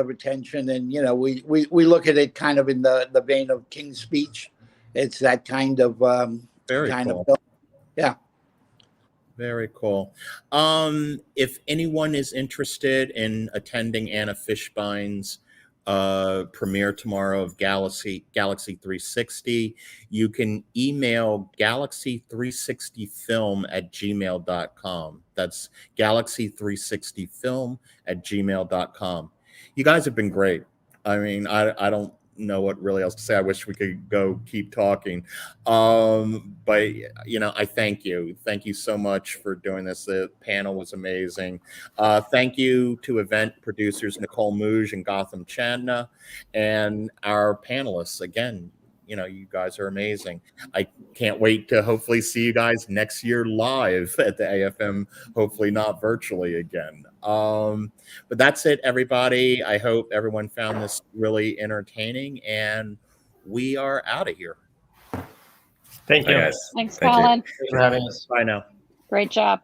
attention, and we look at it kind of in the vein of King's Speech. It's that kind of Very kind cool. of film. Yeah. Very cool. If anyone is interested in attending Anna Fishbein's premiere tomorrow of Galaxy 360, you can email galaxy360film@gmail.com. That's galaxy360film@gmail.com. You guys have been great. I mean, I don't know what really else to say. I wish we could go keep talking. But I thank you. Thank you so much for doing this. The panel was amazing. Thank you to event producers Nicole Mouge and Gotham Chandna, and our panelists. Again, you guys are amazing. I can't wait to hopefully see you guys next year live at the AFM, hopefully not virtually again. But that's it, everybody. I hope everyone found this really entertaining, and we are out of here. Thank you. Bye, guys. Thanks, Thank you. Colin. Thanks for having us. Bye now. Great job.